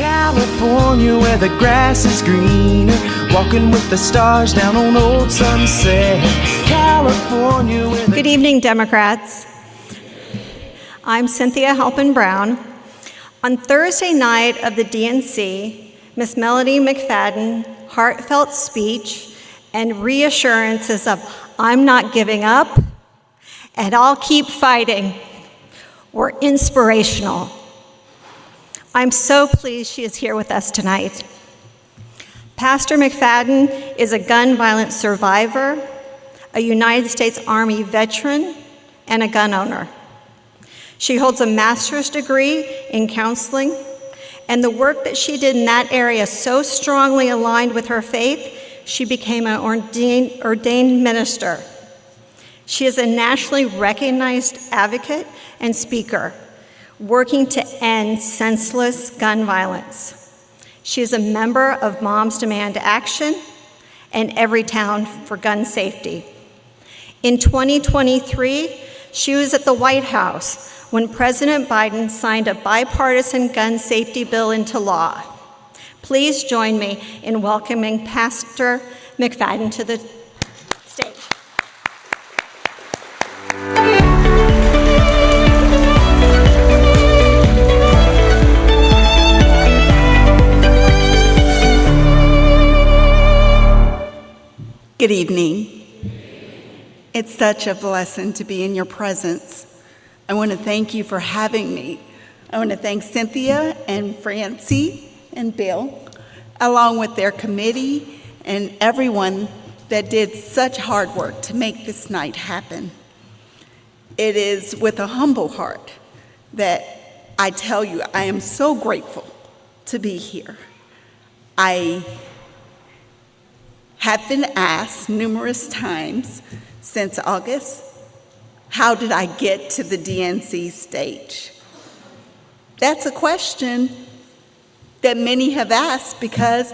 California, where the grass is greener, walking with the stars down on Old Sunset. California, where Good evening, Democrats. I'm Cynthia Halpin Brown. On Thursday night of the DNC, Ms. Melody McFadden heartfelt speech and reassurances of "I'm not giving up and I'll keep fighting" were inspirational. I'm so pleased she is here with us tonight. Pastor McFadden is a gun violence survivor, a United States Army veteran, and a gun owner. She holds a master's degree in counseling, and the work that she did in that area so strongly aligned with her faith, she became an ordained minister. She is a nationally recognized advocate and speaker, working to end senseless gun violence. She is a member of Moms Demand Action and Everytown for Gun Safety. In 2023, she was at the White House when President Biden signed a bipartisan gun safety bill into law. Please join me in welcoming Pastor McFadden to the stage. Good evening. It's such a blessing to be in your presence. I want to thank you for having me. I want to thank Cynthia and Francie and Bill, along with their committee and everyone that did such hard work to make this night happen. It is with a humble heart that I tell you I am so grateful to be here. I have been asked numerous times since August, how did I get to the DNC stage? That's a question that many have asked because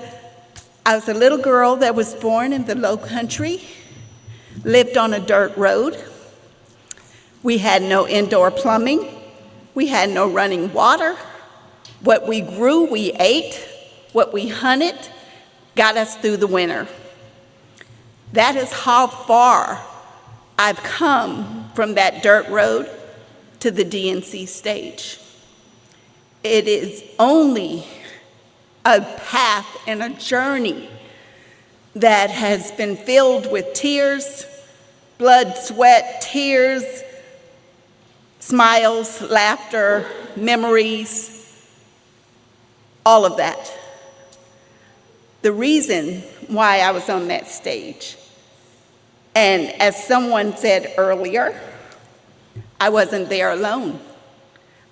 I was a little girl that was born in the low country, lived on a dirt road. We had no indoor plumbing. We had no running water. What we grew, we ate. What we hunted got us through the winter. That is how far I've come from that dirt road to the DNC stage. It is only a path and a journey that has been filled with tears, blood, sweat, tears, smiles, laughter, memories, all of that. The reason why I was on that stage, and as someone said earlier, I wasn't there alone.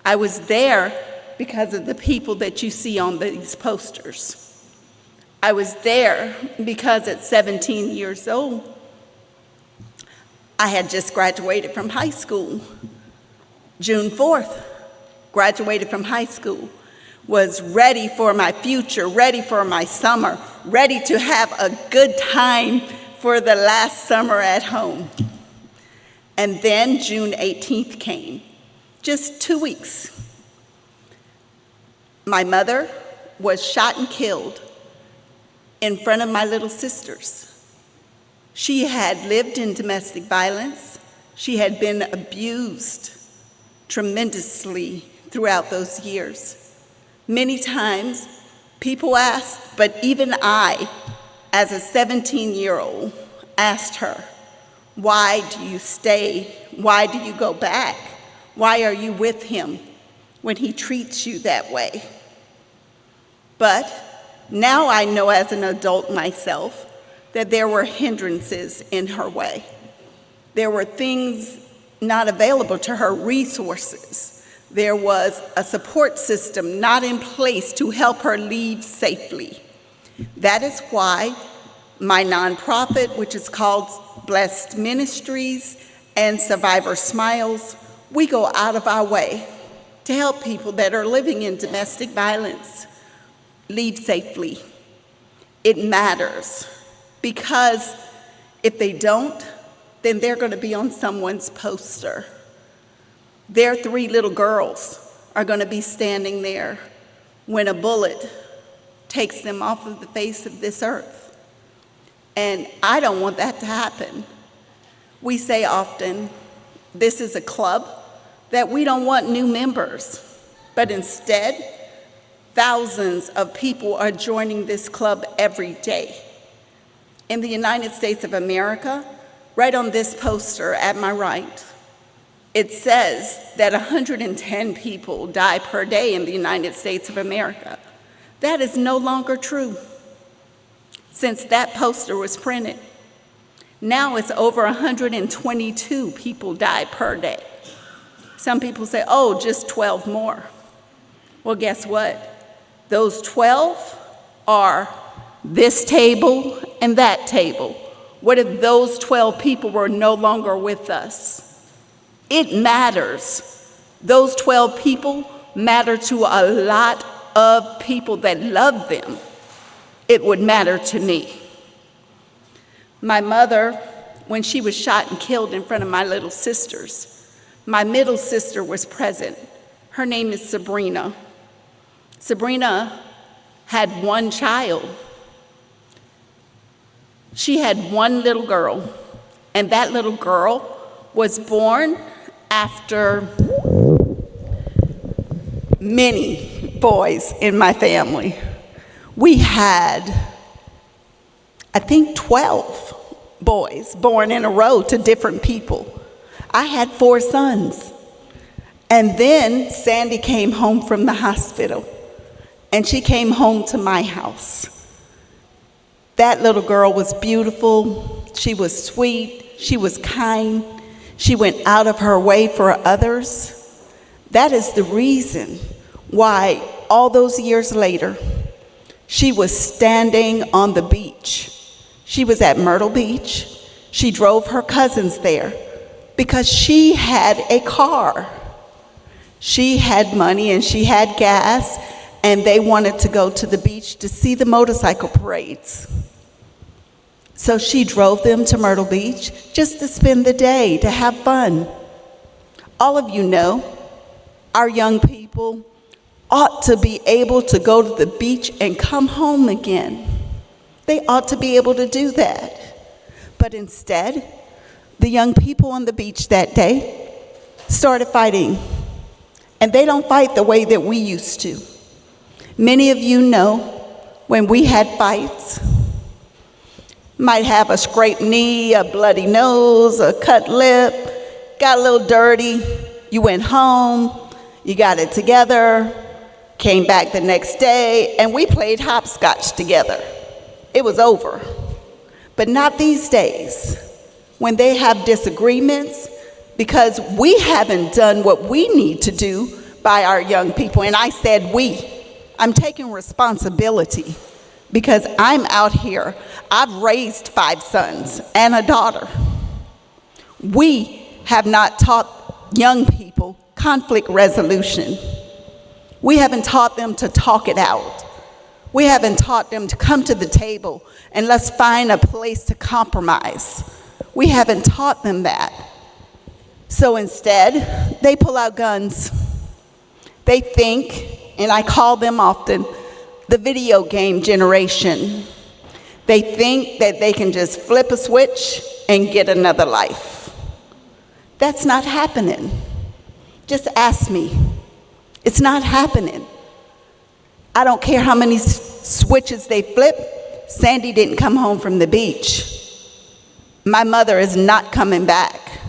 I was there because of the people that you see on these posters. I was there because at 17 years old, I had just graduated from high school. June 4th, graduated from high school, was ready for my future, ready for my summer, ready to have a good time for the last summer at home. And then June 18th came, just 2 weeks. My mother was shot and killed in front of my little sisters. She had lived in domestic violence. She had been abused tremendously throughout those years. Many times, people asked, but even I, as a 17-year-old, asked her, why do you stay? Why do you go back? Why are you with him when he treats you that way? But now I know as an adult myself that there were hindrances in her way. There were things not available to her, resources. There was a support system not in place to help her leave safely. That is why my nonprofit, which is called Blessed Ministries and Survivor Smiles, we go out of our way to help people that are living in domestic violence leave safely. It matters because if they don't, then they're going to be on someone's poster. Their 3 little girls are going to be standing there when a bullet takes them off of the face of this earth. And I don't want that to happen. We say often, this is a club, that we don't want new members, but instead, thousands of people are joining this club every day. In the United States of America, right on this poster at my right, it says that 110 people die per day in the United States of America. That is no longer true since that poster was printed. Now it's over 122 people die per day. Some people say, oh, just 12 more. Well, guess what? Those 12 are this table and that table. What if those 12 people were no longer with us? It matters. Those 12 people matter to a lot of people that love them. It would matter to me. My mother, when she was shot and killed in front of my little sisters, my middle sister was present. Her name is Sabrina. Sabrina had one child. She had one little girl, and that little girl was born after many boys in my family. We had, I think, 12 boys born in a row to different people. I had 4 sons. And then Sandy came home from the hospital, and she came home to my house. That little girl was beautiful. She was sweet. She was kind. She went out of her way for others. That is the reason why all those years later, she was standing on the beach. She was at Myrtle Beach. She drove her cousins there because she had a car. She had money and she had gas, and they wanted to go to the beach to see the motorcycle parades. So she drove them to Myrtle Beach just to spend the day, to have fun. All of you know, our young people ought to be able to go to the beach and come home again. They ought to be able to do that. But instead, the young people on the beach that day started fighting. And they don't fight the way that we used to. Many of you know when we had fights, might have a scraped knee, a bloody nose, a cut lip, got a little dirty, you went home, you got it together, came back the next day, and we played hopscotch together. It was over. But not these days, when they have disagreements, because we haven't done what we need to do by our young people. And I said we. I'm taking responsibility because I'm out here. I've raised 5 sons and a daughter. We have not taught young people conflict resolution. We haven't taught them to talk it out. We haven't taught them to come to the table and let's find a place to compromise. We haven't taught them that. So instead, they pull out guns. They think, and I call them often, the video game generation. They think that they can just flip a switch and get another life. That's not happening. Just ask me. It's not happening. I don't care how many switches they flip. Sandy didn't come home from the beach. My mother is not coming back.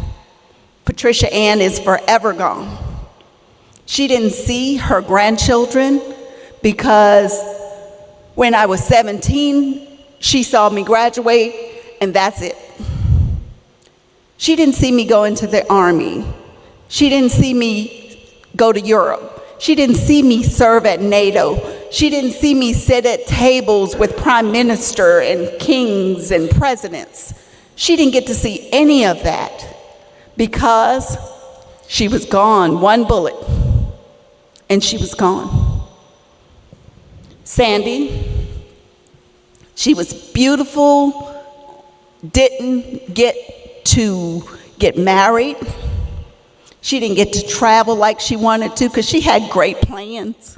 Patricia Ann is forever gone. She didn't see her grandchildren because when I was 17, she saw me graduate, and that's it. She didn't see me go into the Army. She didn't see me go to Europe. She didn't see me serve at NATO. She didn't see me sit at tables with prime minister and kings and presidents. She didn't get to see any of that because she was gone, one bullet, and she was gone. Sandy, she was beautiful, didn't get to get married. She didn't get to travel like she wanted to because she had great plans.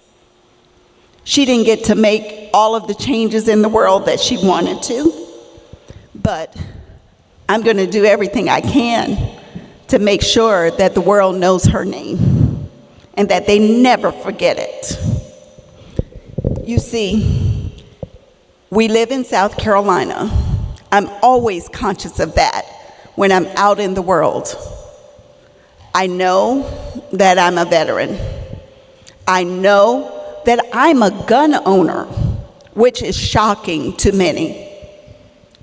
She didn't get to make all of the changes in the world that she wanted to, but I'm going to do everything I can to make sure that the world knows her name and that they never forget it. You see, we live in South Carolina. I'm always conscious of that when I'm out in the world. I know that I'm a veteran. I know that I'm a gun owner, which is shocking to many.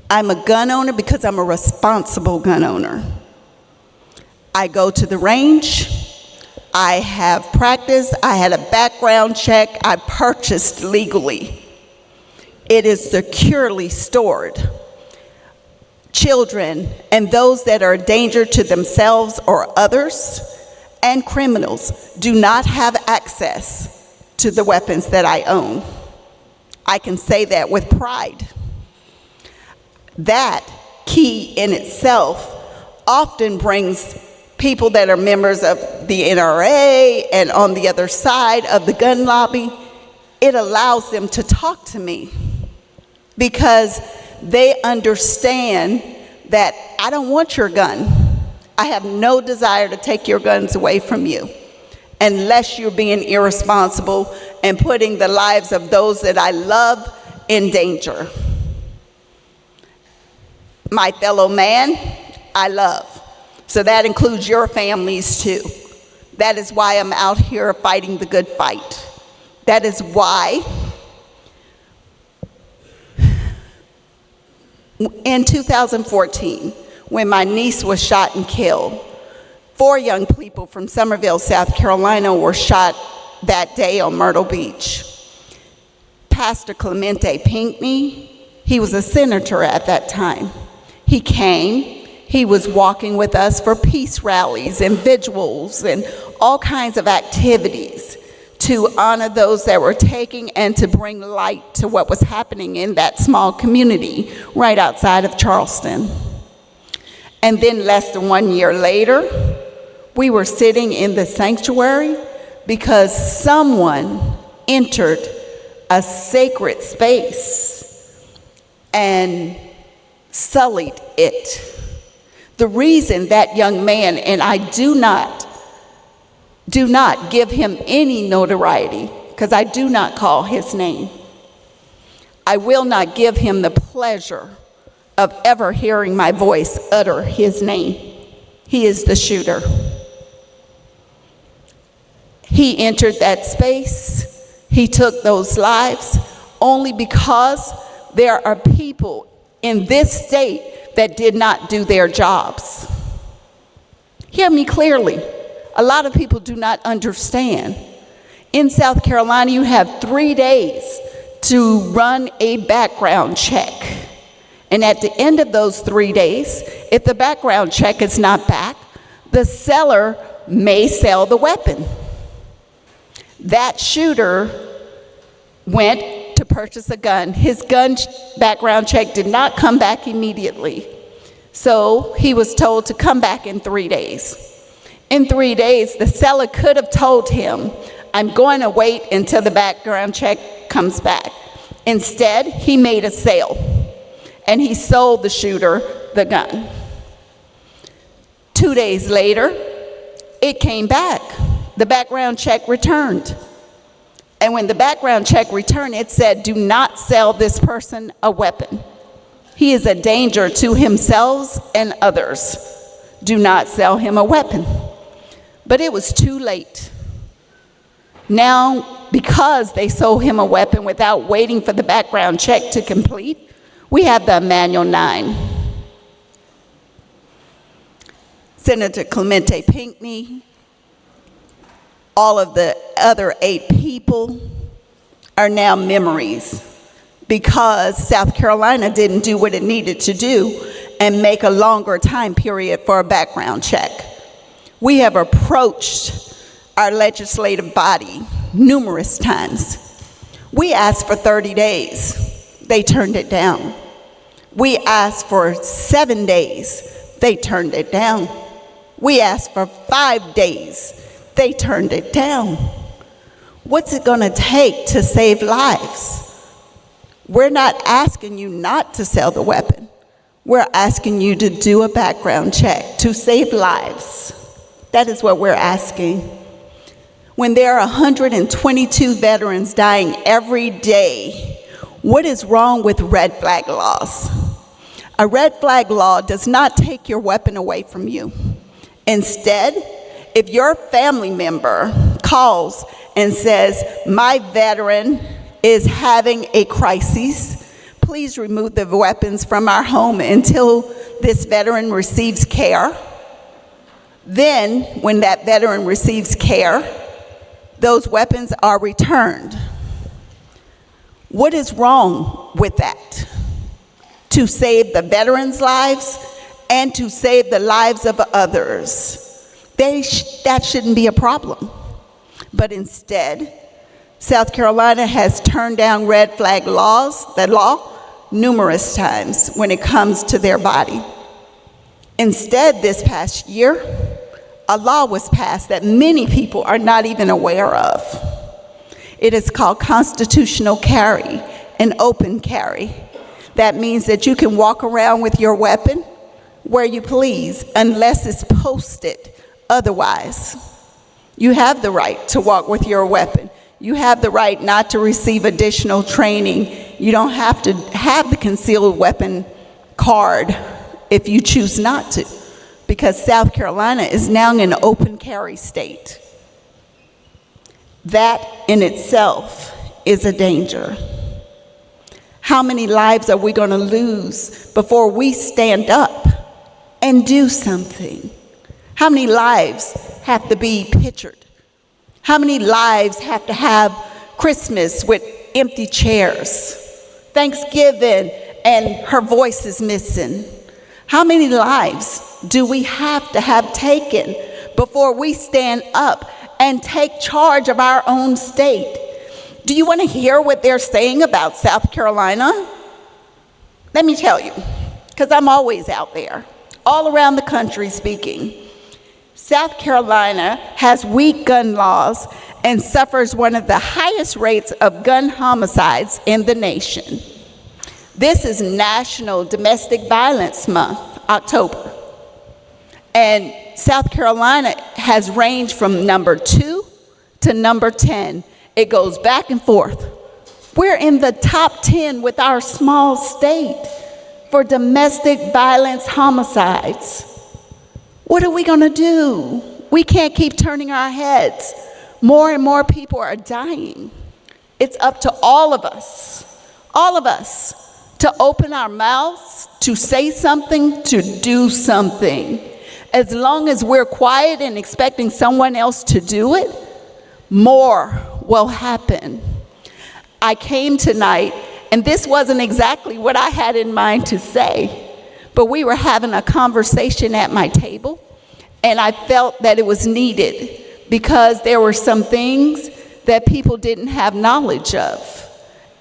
I'm a gun owner because I'm a responsible gun owner. I go to the range. I have practice. I had a background check. I purchased legally. It is securely stored. Children and those that are a danger to themselves or others and criminals do not have access to the weapons that I own. I can say that with pride. That key in itself often brings people that are members of the NRA and on the other side of the gun lobby, it allows them to talk to me because they understand that I don't want your gun. I have no desire to take your guns away from you unless you're being irresponsible and putting the lives of those that I love in danger. My fellow man, I love. So that includes your families too. That is why I'm out here fighting the good fight. That is why in 2014, when my niece was shot and killed, 4 young people from Summerville, South Carolina were shot that day on Myrtle Beach. Pastor Clemente Pinckney, he was a senator at that time. He came, he was walking with us for peace rallies and vigils and all kinds of activities to honor those that were taking and to bring light to what was happening in that small community right outside of Charleston. And then less than 1 year later, we were sitting in the sanctuary because someone entered a sacred space and sullied it. The reason that young man, and I do not give him any notoriety because I do not call his name. I will not give him the pleasure of ever hearing my voice utter his name. He is the shooter. He entered that space. He took those lives only because there are people in this state that did not do their jobs. Hear me clearly. A lot of people do not understand. In South Carolina, you have 3 days to run a background check. And at the end of those 3 days, if the background check is not back, the seller may sell the weapon. That shooter went to purchase a gun. His gun background check did not come back immediately. So he was told to come back in 3 days. In 3 days, the seller could have told him, I'm going to wait until the background check comes back. Instead, he made a sale, and he sold the shooter the gun. 2 days later, it came back. The background check returned. And when the background check returned, it said, do not sell this person a weapon. He is a danger to himself and others. Do not sell him a weapon. But it was too late. Now, because they sold him a weapon without waiting for the background check to complete, we have the Manual 9. Senator Clemente Pinckney, all of the other 8 people are now memories because South Carolina didn't do what it needed to do and make a longer time period for a background check. We have approached our legislative body numerous times. We asked for 30 days. They turned it down. We asked for 7 days. They turned it down. We asked for 5 days. They turned it down. What's it going to take to save lives? We're not asking you not to sell the weapon. We're asking you to do a background check to save lives. That is what we're asking. When there are 122 veterans dying every day, what is wrong with red flag laws? A red flag law does not take your weapon away from you. Instead, if your family member calls and says, my veteran is having a crisis, please remove the weapons from our home until this veteran receives care. Then, when that veteran receives care, those weapons are returned. What is wrong with that? To save the veterans' lives and to save the lives of others. That shouldn't be a problem. But instead, South Carolina has turned down red flag laws, the law, numerous times when it comes to their body. Instead, this past year, a law was passed that many people are not even aware of. It is called constitutional carry, an open carry. That means that you can walk around with your weapon where you please, unless it's posted otherwise. You have the right to walk with your weapon. You have the right not to receive additional training. You don't have to have the concealed weapon card if you choose not to, because South Carolina is now an open carry state. That in itself is a danger. How many lives are we going to lose before we stand up and do something? How many lives have to be pictured? How many lives have to have Christmas with empty chairs? Thanksgiving and her voice is missing. How many lives do we have to have taken before we stand up and take charge of our own state? Do you want to hear what they're saying about South Carolina? Let me tell you, because I'm always out there, all around the country speaking. South Carolina has weak gun laws and suffers one of the highest rates of gun homicides in the nation. This is National Domestic Violence Month, October. And South Carolina has ranged from number 2 to number 10. It goes back and forth. We're in the top 10 with our small state for domestic violence homicides. What are we going to do? We can't keep turning our heads. More and more people are dying. It's up to all of us, to open our mouths, to say something, to do something. As long as we're quiet and expecting someone else to do it, more will happen. I came tonight, and this wasn't exactly what I had in mind to say, but we were having a conversation at my table, and I felt that it was needed because there were some things that people didn't have knowledge of.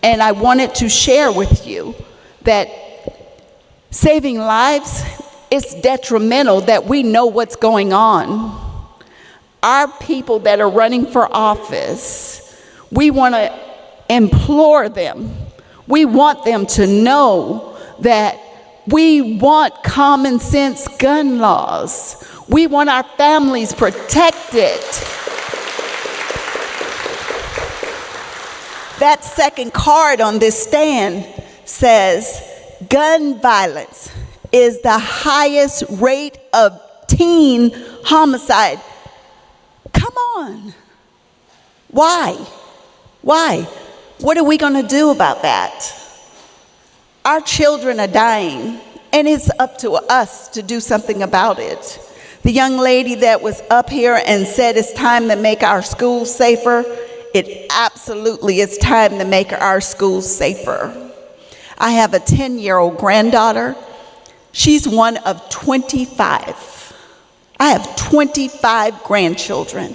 And I wanted to share with you that saving lives is detrimental, that we know what's going on. Our people that are running for office, we want to implore them. We want them to know that we want common sense gun laws. We want our families protected. That second card on this stand says, gun violence is the highest rate of teen homicide. Come on. Why? What are we going to do about that? Our children are dying, and it's up to us to do something about it. The young lady that was up here and said it's time to make our schools safer, it absolutely is time to make our schools safer. I have a 10-year-old granddaughter. She's one of 25. I have 25 grandchildren.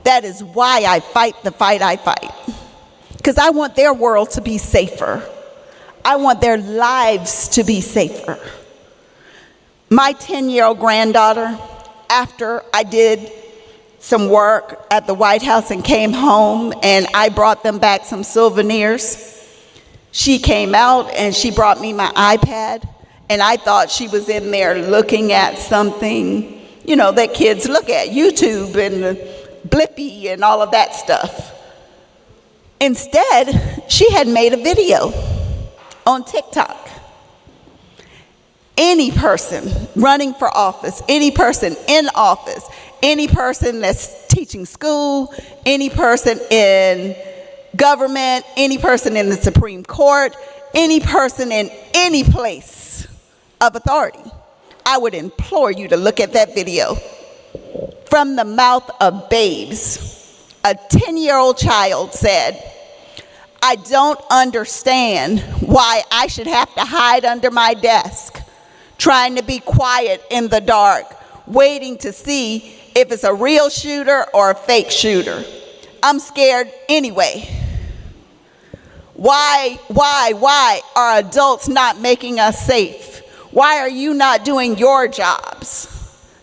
That is why I fight the fight I fight. Because I want their world to be safer. I want their lives to be safer. My 10-year-old granddaughter, after I did some work at the White House and came home, and I brought them back some souvenirs. She came out and she brought me my iPad, and I thought she was in there looking at something, you know, that kids look at, YouTube and Blippy and all of that stuff. Instead, she had made a video on TikTok. Any person running for office, any person in office, any person that's teaching school, any person in government, any person in the Supreme Court, any person in any place of authority, I would implore you to look at that video. From the mouth of babes, a 10-year-old child said, "I don't understand why I should have to hide under my desk, trying to be quiet in the dark, waiting to see if it's a real shooter or a fake shooter. I'm scared anyway. Why are adults not making us safe? Why are you not doing your jobs?"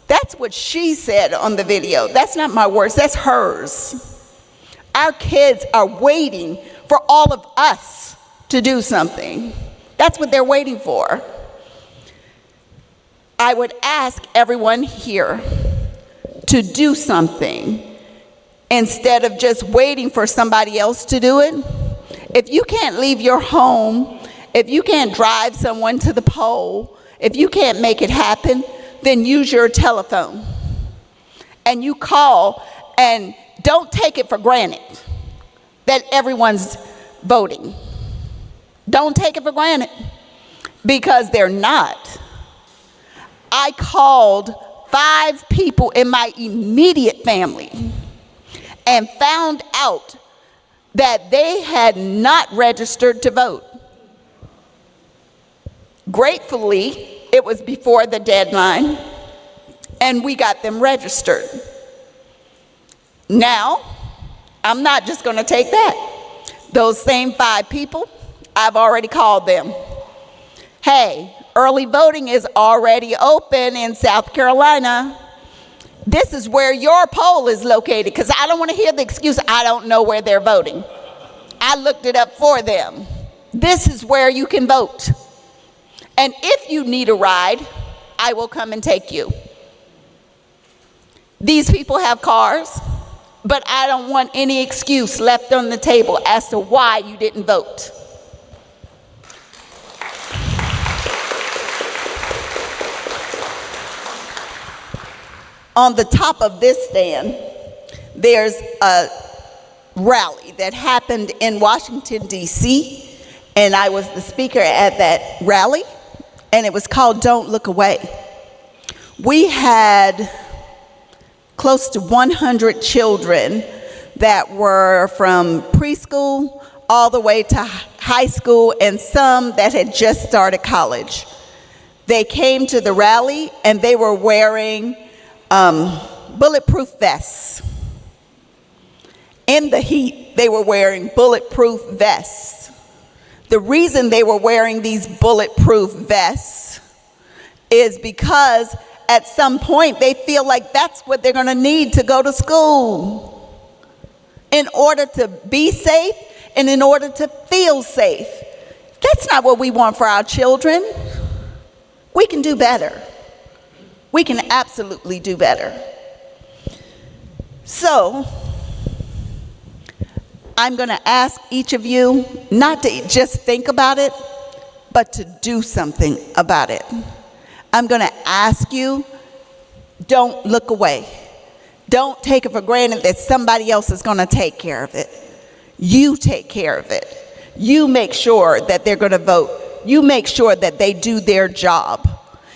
That's what she said on the video. That's not my words, that's hers. Our kids are waiting for all of us to do something. That's what they're waiting for. I would ask everyone here to do something instead of just waiting for somebody else to do it. If you can't leave your home, if you can't drive someone to the poll, if you can't make it happen, then use your telephone and you call, and don't take it for granted that everyone's voting. Don't take it for granted, because they're not. I called 5 people in my immediate family and found out that they had not registered to vote. Gratefully, it was before the deadline, and we got them registered. Now, I'm not just going to take that. Those same 5 people, I've already called them. Hey, early voting is already open in South Carolina. This is where your poll is located, because I don't want to hear the excuse, I don't know where they're voting. I looked it up for them. This is where you can vote. And if you need a ride, I will come and take you. These people have cars, but I don't want any excuse left on the table as to why you didn't vote. On the top of this stand, there's a rally that happened in Washington, D.C., and I was the speaker at that rally, and it was called Don't Look Away. We had close to 100 children that were from preschool all the way to high school, and some that had just started college. They came to the rally, and they were wearing bulletproof vests. In the heat, they were wearing bulletproof vests. The reason they were wearing these bulletproof vests is because at some point they feel like that's what they're going to need to go to school in order to be safe and in order to feel safe. That's not what we want for our children. We can do better. We can absolutely do better. So, I'm going to ask each of you not to just think about it, but to do something about it. I'm going to ask you, don't look away. Don't take it for granted that somebody else is going to take care of it. You take care of it. You make sure that they're going to vote. You make sure that they do their job.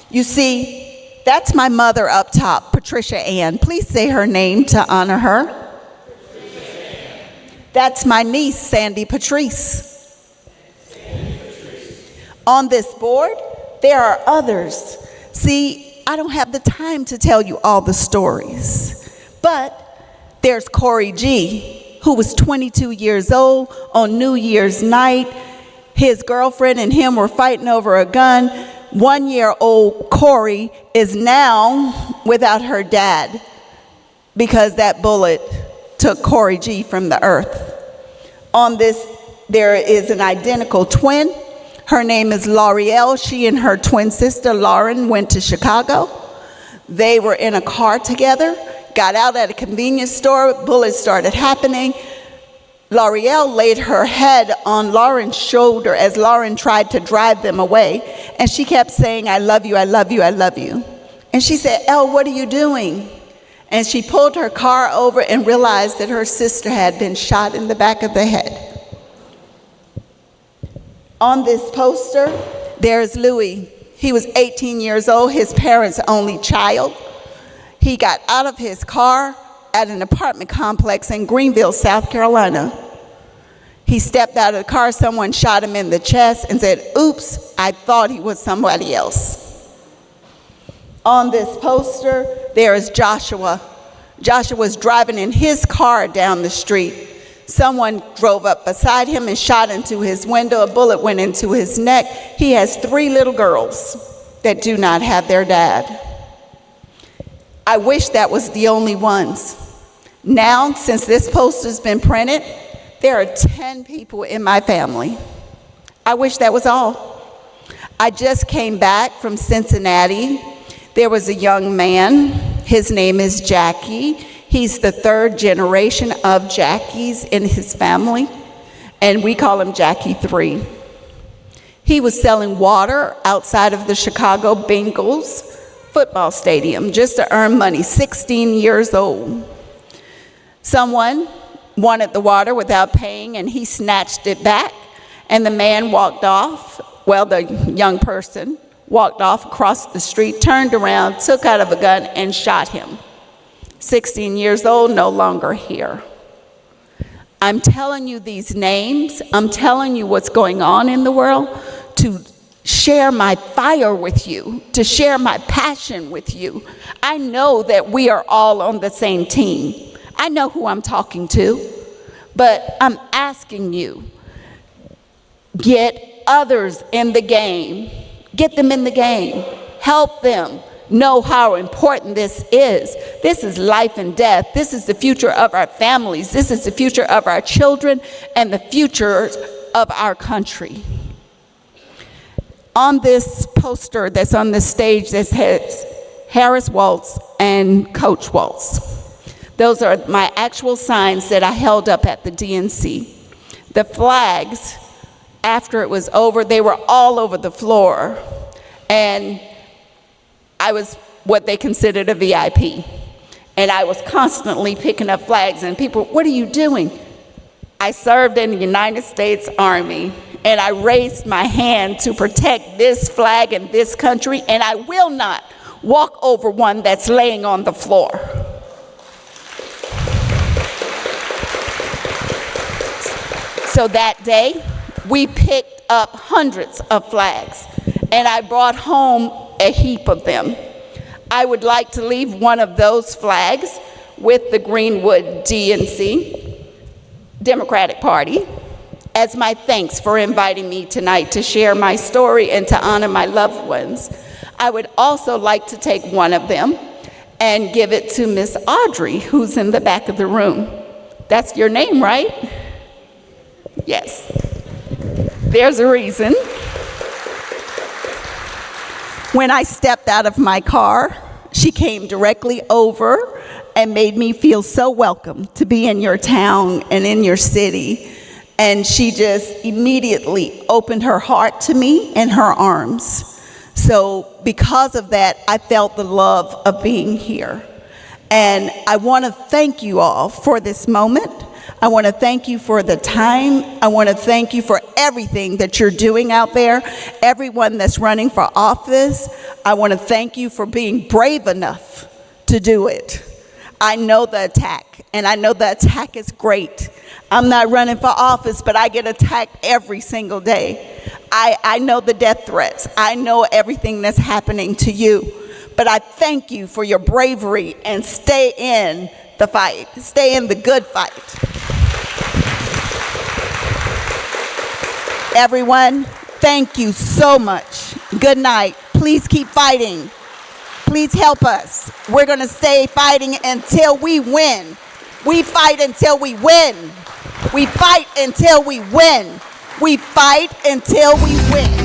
You see, that's my mother up top, Patricia Ann. Please say her name to honor her. That's my niece, Sandy Patrice. On this board, there are others. See, I don't have the time to tell you all the stories, but there's Corey G., who was 22 years old on New Year's night. His girlfriend and him were fighting over a gun. 1-year-old Corey is now without her dad. because that bullet took Corey G from the earth. On this, there is an identical twin. Her name is L'Oreal. She and her twin sister, Lauren, went to Chicago. They were in a car together, got out at a convenience store, bullets started happening. L'Oreal laid her head on Lauren's shoulder as Lauren tried to drive them away, and she kept saying, "I love you, I love you, I love you." And she said, "Elle, what are you doing?" And she pulled her car over and realized that her sister had been shot in the back of the head. On this poster, there's Louis. He was 18 years old, his parents' only child. He got out of his car at an apartment complex in Greenville, South Carolina. He stepped out of the car, someone shot him in the chest and said, "Oops, I thought he was somebody else." On this poster, there is Joshua. Joshua was driving in his car down the street. Someone drove up beside him and shot into his window. A bullet went into his neck. He has 3 little girls that do not have their dad. I wish that was the only ones. Now, since this poster's been printed, there are 10 people in my family. I wish that was all. I just came back from Cincinnati. There was a young man. His name is Jackie. He's the 3rd generation of Jackies in his family, and we call him Jackie 3. He was selling water outside of the Chicago Bengals football stadium just to earn money, 16 years old. Someone wanted the water without paying, and he snatched it back, and the man walked off. Well, the young person walked off across the street, turned around, took out of a gun, and shot him. 16 years old, no longer here. I'm telling you these names, I'm telling you what's going on in the world to share my fire with you, to share my passion with you. I know that we are all on the same team. I know who I'm talking to, but I'm asking you, get others in the game. Get them in the game. Help them know how important this is. This is life and death. This is the future of our families. This is the future of our children and the future of our country. On this poster that's on the stage that says Harris Waltz and Coach Waltz. Those are my actual signs that I held up at the DNC. The flags, after it was over, they were all over the floor. And I was what they considered a VIP. And I was constantly picking up flags, and people, "What are you doing?" I served in the United States Army, and I raised my hand to protect this flag and this country, and I will not walk over one that's laying on the floor. So that day, we picked up hundreds of flags, and I brought home a heap of them. I would like to leave one of those flags with the Greenwood DNC, Democratic Party, as my thanks for inviting me tonight to share my story and to honor my loved ones. I would also like to take one of them and give it to Miss Audrey, who's in the back of the room. That's your name, right? Yes. There's a reason. When I stepped out of my car, she came directly over and made me feel so welcome to be in your town and in your city. And she just immediately opened her heart to me and her arms. So because of that, I felt the love of being here. And I want to thank you all for this moment. I want to thank you for the time. I want to thank you for everything that you're doing out there, everyone that's running for office. I want to thank you for being brave enough to do it. I know the attack, and I know the attack is great. I'm not running for office, but I get attacked every single day. I know the death threats. I know everything that's happening to you. But I thank you for your bravery, and stay in the fight. Stay in the good fight. Everyone, thank you so much. Good night. Please keep fighting. Please help us. we're going to stay fighting until we win. We fight until we win. We fight until we win. We fight until we win.